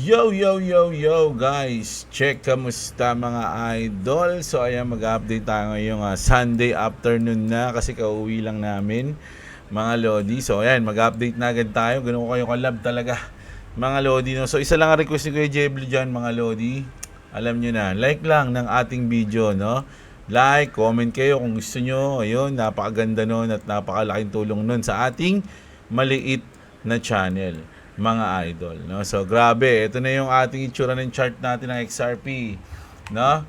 Yo, yo, yo, yo, guys. Check, kamusta mga idol? So, ayan, mag-update tayo ngayong Sunday afternoon na kasi kauwi lang namin, mga Lodi. So, ayan, mag-update na agad tayo. Ganun ko kayo kalab talaga, mga Lodi. No? So, isa lang ang request ni Kuya Jeblo dyan, mga Lodi. Alam nyo na, like lang ng ating video, no? Like, comment kayo kung gusto nyo. Ayun, napakaganda nun at napakalaking tulong nun sa ating maliit na channel, mga idol, no? So grabe, ito na yung ating itsura ng chart natin ng XRP, no?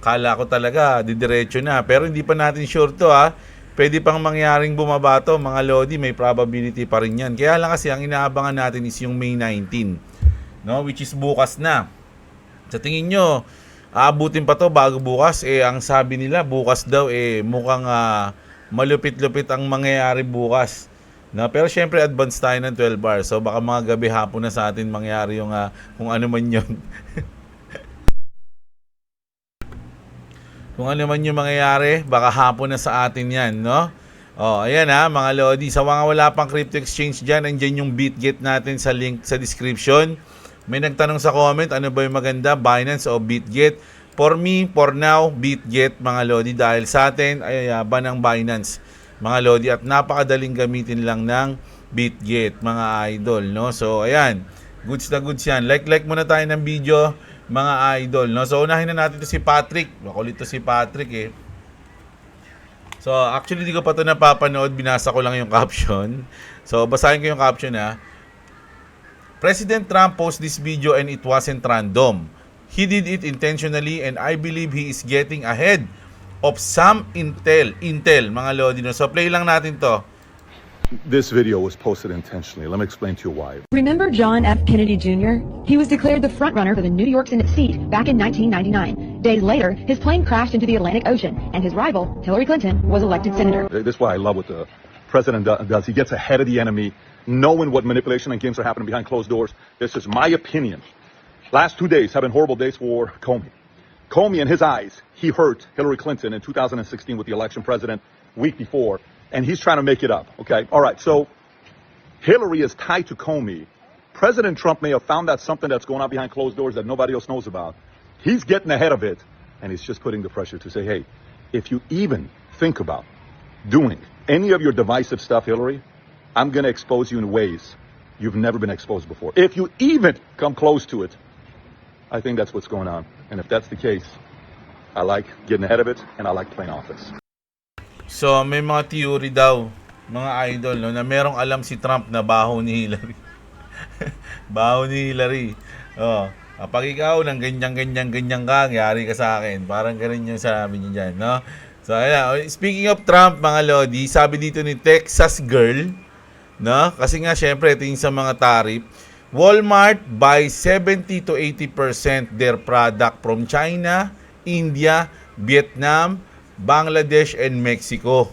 Kala ko talaga didiretso na, pero hindi pa natin sure to, ha. Pwede pang mangyaring bumaba to, mga Lodi, may probability pa rin yan. Kaya lang kasi ang inaabangan natin is yung May 19, no? Which is bukas na. Sa tingin nyo, aabutin pa to bago bukas? Ang sabi nila bukas daw mukhang malupit-lupit ang mangyayari bukas. No, pero syempre advance tayo ng 12 hours. So baka mga gabi hapon na sa atin mangyari yung kung ano man 'yon. Kung ano man yung mangyayari, baka hapon na sa atin 'yan, no? Oh, ayan mga Lodi. Sa mga wala pang crypto exchange diyan, andiyan yung BitGet natin sa link sa description. May nagtanong sa comment, ano ba yung maganda, Binance o BitGet? For me, for now, BitGet, mga Lodi, dahil sa atin ay ban ng Binance, mga Lodi, at napakadaling gamitin lang ng BitGet, mga idol, no? So ayan, goods na goods yan. Like muna tayo ng video, mga idol, no? So unahin na natin to si Patrick. Makulit to si Patrick So actually di ko pa to napapanood, binasa ko lang yung caption. So basahin ko yung caption. President Trump posted this video and it wasn't random. He did it intentionally and I believe he is getting ahead of some intel, mga Lodi. So play lang natin to. This video was posted intentionally. Let me explain to you why. Remember John F. Kennedy Jr.? He was declared the frontrunner for the New York Senate seat back in 1999. Days later, his plane crashed into the Atlantic Ocean, and his rival, Hillary Clinton, was elected senator. This is why I love what the president does. He gets ahead of the enemy, knowing what manipulation and games are happening behind closed doors. This is my opinion. Last 2 days have been horrible days for Comey. Comey, in his eyes, he hurt Hillary Clinton in 2016 with the election president week before, and he's trying to make it up, okay? All right, so Hillary is tied to Comey. President Trump may have found out something that's going on behind closed doors that nobody else knows about. He's getting ahead of it, and he's just putting the pressure to say, hey, if you even think about doing any of your divisive stuff, Hillary, I'm going to expose you in ways you've never been exposed before. If you even come close to it, I think that's what's going on. And if that's the case, I like getting ahead of it, and I like playing offense. So may mga theory daw, mga idol, no, na merong alam si Trump na baho ni Hillary. Baho ni Hillary. Kapag ikaw ng ganyan ka, yari ka sa akin. Parang ganun yung sabi niya dyan, no? So ayan, speaking of Trump, mga Lodi, sabi dito ni Texas Girl, no? Kasi nga syempre ito yung sa mga tariff. Walmart buys 70 to 80% their product from China, India, Vietnam, Bangladesh, and Mexico.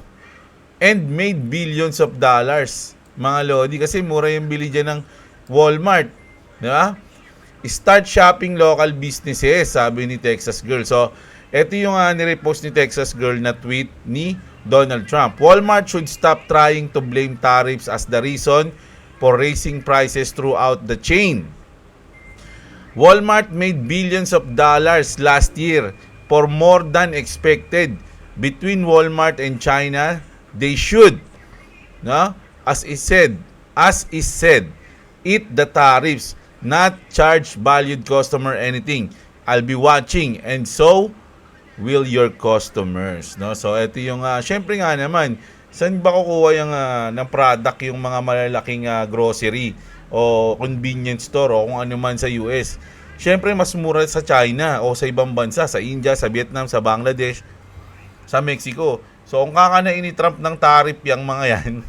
And made billions of dollars, mga Lodi, kasi mura yung bili dyan ng Walmart. Di ba? Start shopping local businesses, sabi ni Texas Girl. So, ito yung nirepost ni Texas Girl na tweet ni Donald Trump. Walmart should stop trying to blame tariffs as the reason for raising prices throughout the chain. Walmart made billions of dollars last year for more than expected. Between Walmart and China, they should, no, as is said, eat the tariffs, not charge valued customer anything. I'll be watching, and so will your customers, no? So ito yung syempre nga naman, saan ba kukuha yung ng product yung mga malalaking grocery o convenience store o kung ano man sa US? Syempre mas mura sa China o sa ibang bansa, sa India, sa Vietnam, sa Bangladesh, sa Mexico. So kung kakanain ni Trump ng tariff yung mga yan,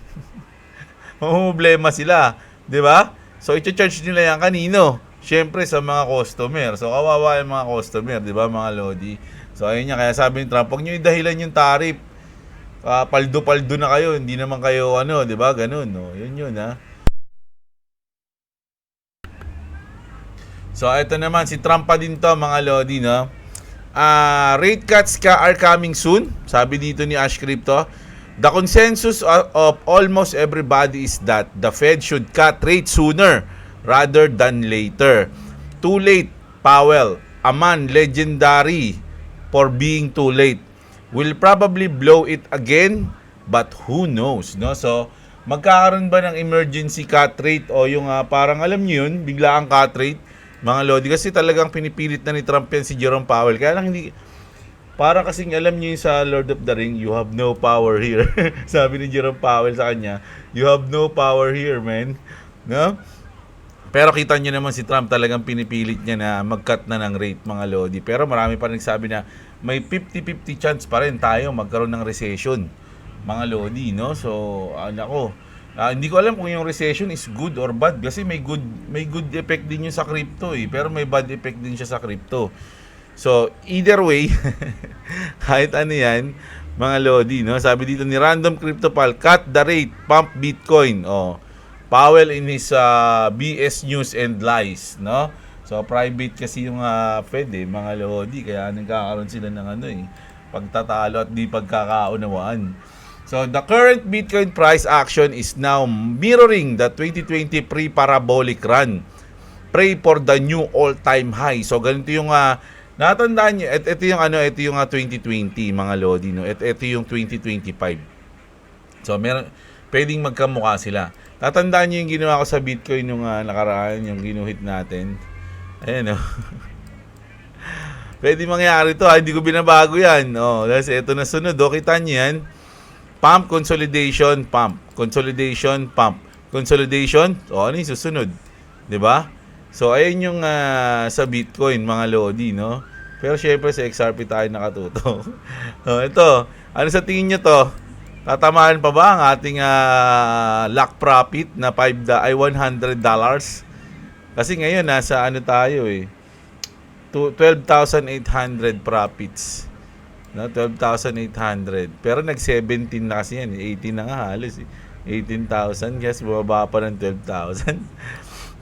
problema sila, di ba? So i-charge nila yan kanino? Syempre sa mga customer. So kawawa yung mga customer, di ba, mga Lodi? So ayun niya, kaya sabi ni Trump, huwag nyo idahilan yung tariff. Paldo-paldo na kayo, hindi naman kayo di ba? Ganun, no. Yun So ito naman si Trump pa din to, mga Lodi, no. Rate cuts are coming soon, sabi dito ni Ash Crypto. The consensus of almost everybody is that the Fed should cut rates sooner rather than later. Too late, Powell. A man legendary for being too late. Will probably blow it again, but who knows, no? So, magkakaroon ba ng emergency cut rate o yung parang alam niyo yun, bigla ang cut rate, mga lodi, kasi talagang pinipilit na ni Trump yan si Jerome Powell. Kaya lang hindi, para kasing alam niyo yung sa Lord of the Ring, you have no power here. Sabi ni Jerome Powell sa kanya, you have no power here, man. No? Pero kita niyo naman si Trump talagang pinipilit niya na mag-cut na ng rate, mga lodi. Pero marami pa rin nagsabi na may 50-50 chance pa rin tayo magkaroon ng recession, mga lodi, no? So, nako. Hindi ko alam kung yung recession is good or bad kasi may good effect din yun sa crypto pero may bad effect din siya sa crypto. So, either way, kahit ano yan, mga lodi, no? Sabi dito ni Random CryptoPal, cut the rate, pump Bitcoin. Powell in his BS News and Lies, no? So, private kasi yung Fed, mga lodi, kaya nagkakaroon sila ng pagtatalo at di pagkakaunawaan. So, the current Bitcoin price action is now mirroring the 2020 pre-parabolic run. Pray for the new all-time high. So, ganito yung natandaan niyo, ito yung 2020, mga lodi, no? Ito yung 2025. So, pwedeng magkamukha sila. Tatandaan niyo yung ginawa ko sa Bitcoin nung nakaraan, yung ginuhit natin. Ayan, pwede mangyari to, hindi ko binabago yan. Kasi ito na sunod, kita niyo yan. Pump, consolidation, pump. Consolidation, pump. Consolidation, ano yung susunod? 'Di ba? So, ayun yung sa Bitcoin, mga lodi, no? Pero syempre sa XRP tayo nakatuto. Ito, ano sa tingin nyo to? Tatamaan pa ba ang ating lock profit na $100? Kasi ngayon nasa tayo 12,800 profits. No, 12,800. Pero nag-17 na kasi yan. 18 na nga halos. 18,000. Yes, bumaba pa ng 12,000.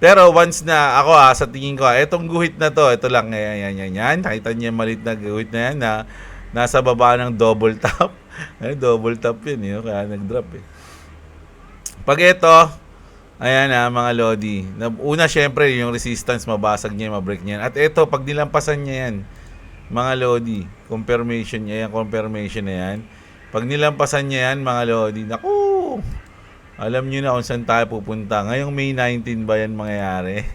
Pero once na ako sa tingin ko, etong guhit na to, ito lang, yan. Nakita niyo yung maliit na guhit na yan na nasa baba ng double top. Double top yun, kaya nag-drop Pag ito, ayan mga lodi. Una, syempre, yung resistance, mabasag niya, mabreak niya. At ito, pag nilampasan niya yan, mga lodi, confirmation niya yan, confirmation na yan. Pag nilampasan niya yan, mga lodi, naku, alam niyo na kung saan tayo pupunta. Ngayong May 19 ba yan mangyayari?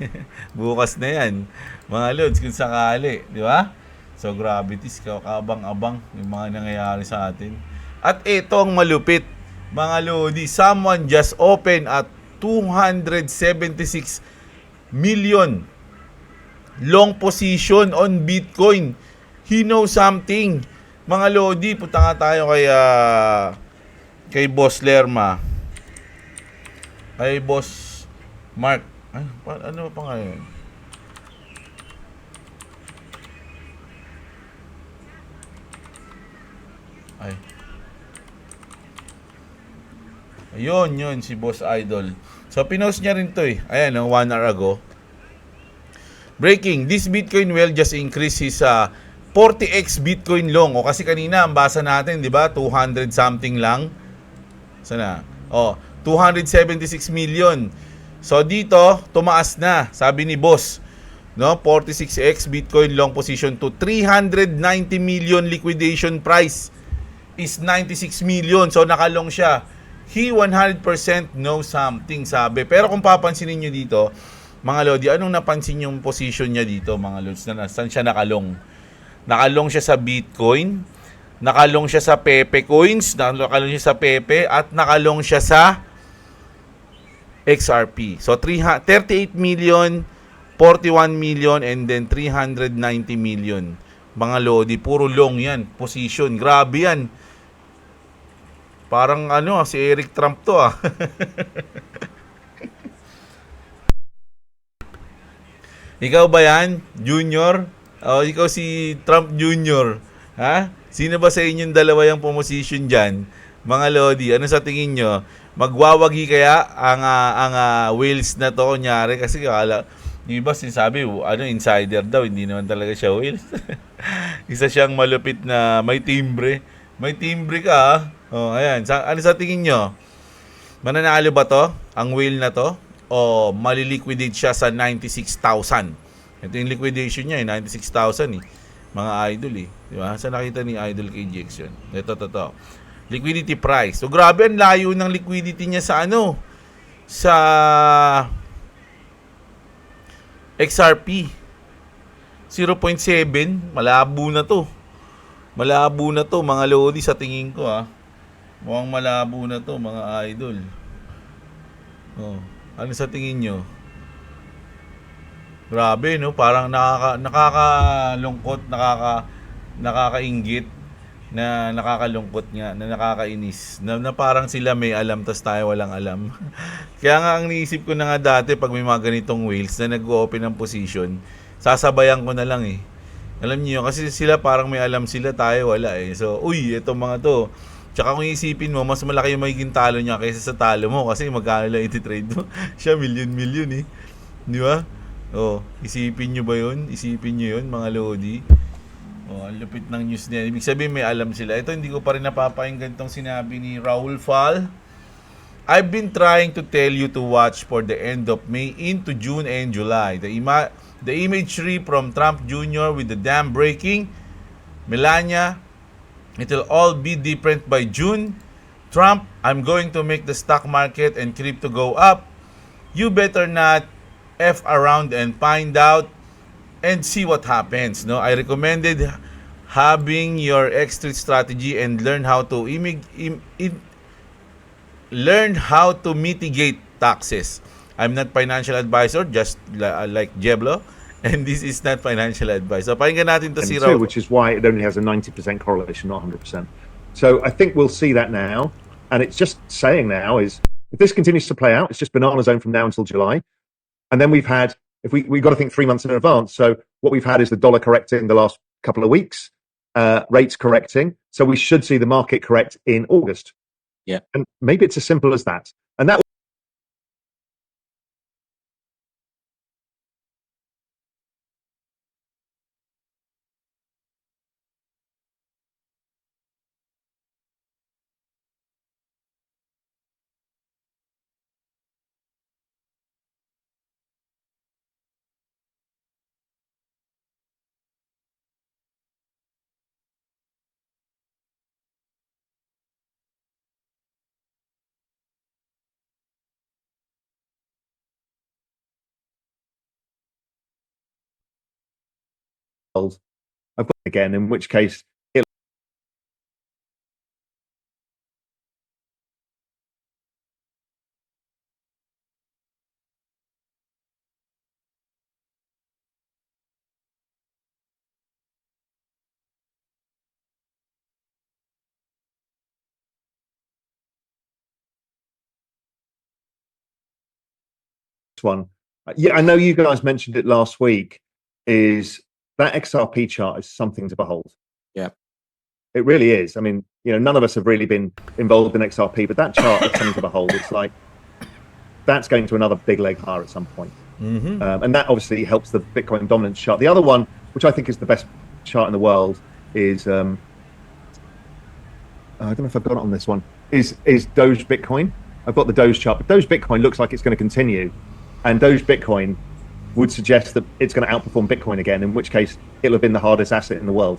Bukas na yan. Mga lods, kung sakali. Di ba? So, gravities, kabang-abang yung mga nangyayari sa atin. At ito ang malupit, mga lodi. Someone just opened at 276 million long position on Bitcoin. He knows something. Mga lodi, punta nga tayo kay Boss Lerma. Kay Boss Mark. Ano pa nga yun? Ayun, si Boss Idol. So, pinost niya rin to Ayan, 1 hour ago. Breaking, this Bitcoin will just increase his 40x Bitcoin long. Kasi kanina, ang basa natin, di ba? 200 something lang. Sana? 276 million. So dito, tumaas na, sabi ni Boss, no? 46x Bitcoin long position to 390 million, liquidation price is 96 million. So nakalong siya. He 100% knows something, sabi. Pero kung papansinin niyo dito, mga lodi, anong napansin yung position niya dito, mga lods? Saan siya nakalong? Nakalong siya sa Bitcoin, nakalong siya sa Pepe Coins, nakalong siya sa Pepe, at nakalong siya sa XRP. So, 38 million, 41 million, and then 390 million. Mga lodi, puro long yan. Position. Grabe yan. Parang si Eric Trump to Ikaw ba yan? Junior? O ikaw si Trump Junior? Ha? Sino ba sa inyong dalawa yung position dyan? Mga lodi, ano sa tingin nyo? Magwawagi kaya ang whales na to kunyari? Kasi yung iba sinasabi, insider daw, hindi naman talaga siya whales. Isa siyang malupit na may timbre. May timbre ka ayan. Ano sa tingin nyo? Mananalo ba to? Ang whale na to? o maliliquidate siya sa 96,000. Ito yung liquidation niya, 96,000 mga idol di ba? Saan nakita ni Idol KGX yun? Ito. Liquidity price. So grabe ang layo ng liquidity niya sa sa XRP. 0.7, malabo na to. Malabo na to mga lodi sa tingin ko Mukhang malabo na to mga idol. Ano sa tingin nyo? Grabe no, parang nakakalungkot, nakakainggit, na nakakalungkot nga, na nakakainis. Na parang sila may alam tas tayo walang alam. Kaya nga ang niisip ko na nga dati pag may mga ganitong whales na nag-open ng position, sasabayan ko na lang Alam niyo kasi sila parang may alam sila, tayo wala So, itong mga to. Tsaka kung isipin mo, mas malaki yung magiging talo niya kaysa sa talo mo kasi magkano lang iti-trade mo. Siya milyon Di ba? Isipin nyo ba yun? Isipin nyo yun, mga lodi. Ang lupit ng news niya. Ibig sabihin may alam sila. Ito, hindi ko pa rin napapakinggan itong sinabi ni Raul Fall. I've been trying to tell you to watch for the end of May into June and July. The imagery from Trump Jr. with the dam breaking, Melania, it'll all be different by June. Trump, I'm going to make the stock market and crypto go up. You better not F around and find out and see what happens. No, I recommended having your exit strategy and learn how to mitigate taxes. I'm not financial advisor, just like Jeblo, and this is not financial advice. So pakinggan natin to si Raul. Which is why it only has a 90% correlation, not 100%. So I think we'll see that now, and it's just saying now is if this continues to play out, it's just banana zone from now until July. And then we've had, if we've got to think 3 months in advance. So what we've had is the dollar correcting the last couple of weeks, rates correcting. So we should see the market correct in August. Yeah. And maybe it's as simple as that. And that I've got again, in which case it one. Yeah, I know you guys mentioned it last week. Is that XRP chart is something to behold? Yeah, it really is. I mean, none of us have really been involved in XRP, but that chart is something to behold. It's like that's going to another big leg higher at some point, and that obviously helps the Bitcoin dominance chart. The other one, which I think is the best chart in the world, is I don't know if I've got it on this one. Is Doge Bitcoin? I've got the Doge chart, but Doge Bitcoin looks like it's going to continue, and Doge Bitcoin would suggest that it's going to outperform Bitcoin again, in which case it'll have been the hardest asset in the world.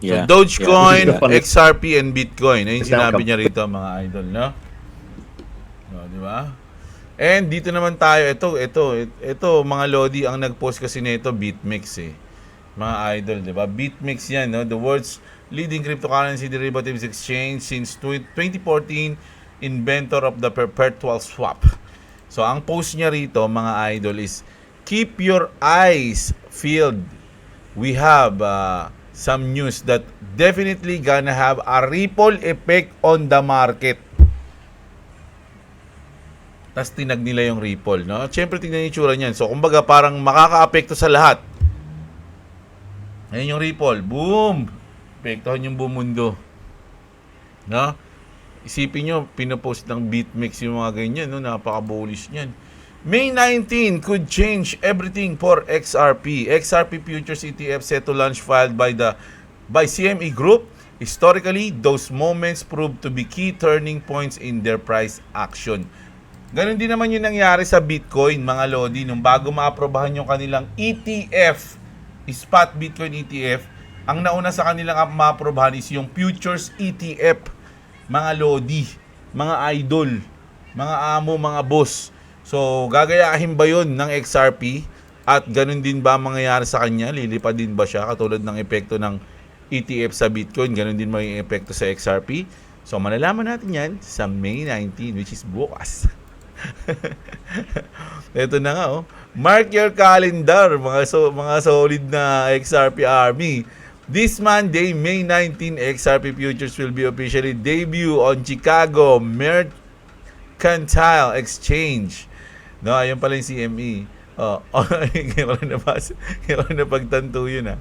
yeah. So Dogecoin, Yeah. XRP, and Bitcoin. Ayun It's sinabi outcome. niya rito mga idol, no? Di ba? And dito naman tayo, ito mga lodi, ang nag-post kasi nito BitMEX mga idol, di ba? BitMEX yan, no? The world's leading cryptocurrency derivatives exchange since 2014, inventor of the perpetual swap. So ang post niya rito mga idol is keep your eyes peeled. We have some news that definitely gonna have a ripple effect on the market. Tapos tinag nila yung ripple, no? Siyempre tingnan yung itsura niyan. So kumbaga parang makaka-apekto sa lahat. Ayun yung ripple. Boom! Apektuhan yung buong mundo. No? Isipin nyo, pinopost ng BitMEX yung mga ganyan, no? Napaka-bullish niyan. May 19 could change everything for XRP. XRP futures ETF set to launch filed by CME Group. Historically, those moments proved to be key turning points in their price action. Ganon din naman yung nangyari sa Bitcoin, mga Lodi, nung bago maaprobahan yung kanilang ETF, Spot Bitcoin ETF, ang nauna sa kanilang maaprobahan is yung Futures ETF, mga Lodi, mga idol, mga amo, mga boss. So, gagayahin ba yun ng XRP? At ganun din ba mangyayari sa kanya? Lilipad din ba siya katulad ng epekto ng ETF sa Bitcoin? Ganun din ba yung epekto sa XRP? So, malalaman natin yan sa May 19, which is bukas. Ito na nga, oh. Mark your calendar, mga solid na XRP army. This Monday, May 19, XRP futures will be officially debut on Chicago Mercantile Exchange. No, ayun pala yung CME. Kaya na pagtanto yun,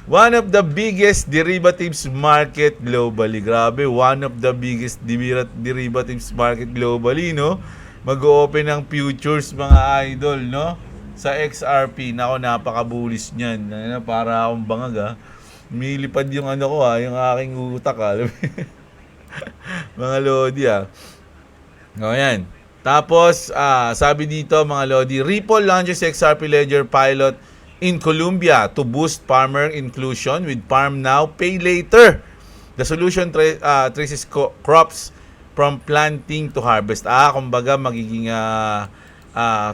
one of the biggest derivatives market globally. Grabe, one of the biggest derivatives market globally, no? Mag-o-open ng futures, mga idol, no? Sa XRP. Nako, napaka-bullish niyan. Para akong bangag, Milipad yung ano ko, yung aking utak, mga Lodi, O, yan. Tapos, sabi dito, mga Lodi, Ripple launches XRP Ledger pilot in Colombia to boost farmer inclusion with Farm Now, Pay Later. The solution traces crops from planting to harvest. Kumbaga magiging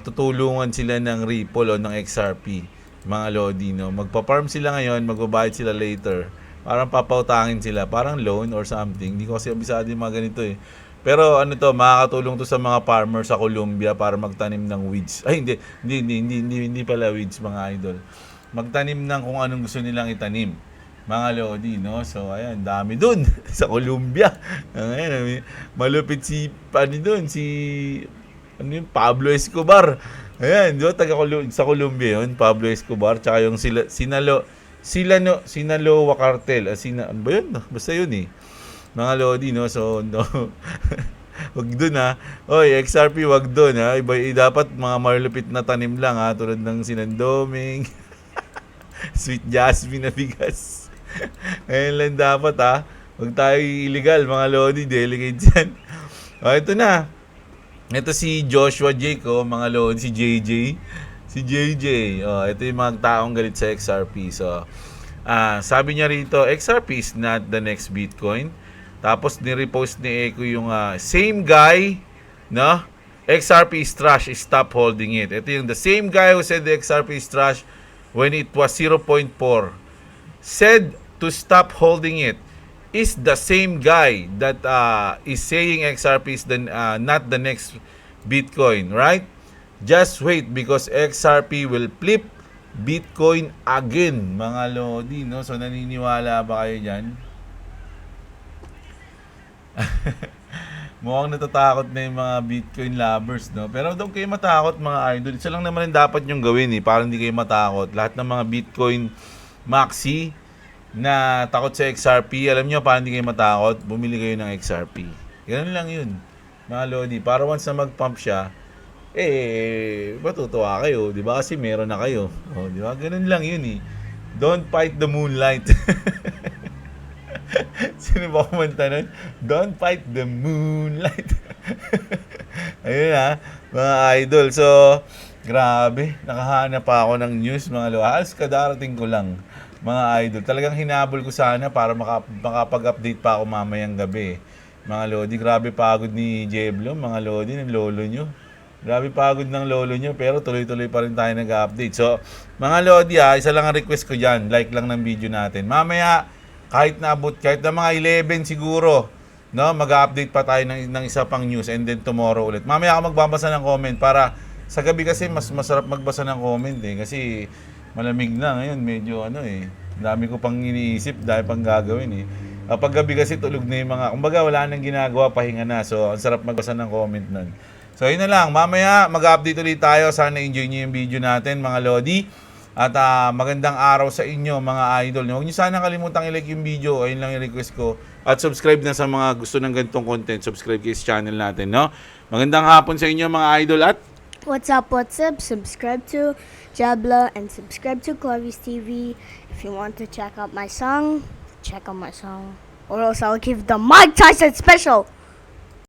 tutulungan sila ng Ripple o ng XRP, mga Lodi, no? Magpa-farm sila ngayon, magbabayad sila later. Parang papautangin sila, parang loan or something. Hindi ko kasi abisado yung mga ganito eh. Pero ano to, makakatulong to sa mga farmer sa Colombia para magtanim ng weeds. Ay, hindi pala weeds, mga idol. Magtanim ng kung anong gusto nilang itanim, mga Lodi, no? So, ayan, dami dun sa Colombia. Ayan, malupit si Pablo Escobar. Ayan, do sa Colombia yun, Pablo Escobar, tsaka yung Sinaloa cartel. Ano ba yun? Basta yun eh. Mga Lodi, no? So, no. Wag dun, Oy, XRP, wag dun, dapat mga malupit na tanim lang, tulad ng sinandoming, sweet jasmine na bigas. Ayun lang dapat, Wag tayo illegal, mga Lodi, delicate yan. Ito na. Ito si Joshua Jake, mga Lodi, si JJ. Si JJ. Ito yung mga taong galit sa XRP. So, sabi niya rito, XRP is not the next Bitcoin. Tapos ni-repost ni Eko yung same guy, no? XRP is trash, stop holding it. Ito yung the same guy who said the XRP is trash when it was 0.4. Said to stop holding it is the same guy that is saying XRP is not the next Bitcoin, right? Just wait because XRP will flip Bitcoin again, mga Lodi, no? So naniniwala ba kayo dyan? Mukhang natatakot na yung mga Bitcoin lovers, no? Pero don't kayo matakot, mga idol. Isa lang naman yung dapat yung gawin, para hindi kayo matakot. Lahat ng mga Bitcoin maxi na takot sa XRP, alam nyo, para hindi kayo matakot, bumili kayo ng XRP. Ganun lang yun, mga Lodi. Para once na mag-pump siya, matutuwa kayo, di ba? Kasi meron na kayo. Di ba? Ganun lang yun, Don't fight the moonlight. Sino ba kumanta nun? Don't fight the moonlight. Ayun, mga idol. So, grabe. Nakahanap pa ako ng news, mga Halos kadarating ko lang, mga idol. Talagang hinabol ko sana para makapag-update pa ako mamayang gabi. Mga Lodi, grabe pagod ni Jeblo, mga Lodi, ng lolo nyo. Grabe pagod ng lolo nyo, pero tuloy-tuloy pa rin tayo nag-update. So, mga Lodi, isa lang ang request ko dyan. Like lang ng video natin. Mamaya, kahit na mga 11 siguro, no, mag-update pa tayo ng isa pang news and then tomorrow ulit. Mamaya ako magbabasa ng comment para sa gabi kasi mas masarap magbasa ng comment kasi malamig na ngayon, medyo dami ko pang iniisip, dahil pang gagawin Kapag gabi kasi tulog na yung mga, kumbaga wala nang ginagawa, pahinga na. So, ang sarap magbasa ng comment nun. So, yun na lang. Mamaya mag-update ulit tayo. Sana enjoy nyo yung video natin, mga Lodi. At magandang araw sa inyo, mga idol. Huwag nyo sana kalimutang i-like yung video. Ayun lang yung request ko. At subscribe na sa mga gusto ng ganitong content. Subscribe kayo sa channel natin, no? Magandang hapon sa inyo, mga idol. At what's up? Subscribe to Jabla and subscribe to Clovis TV. If you want to check out my song, check out my song. Or else I'll give the Mike Tyson special.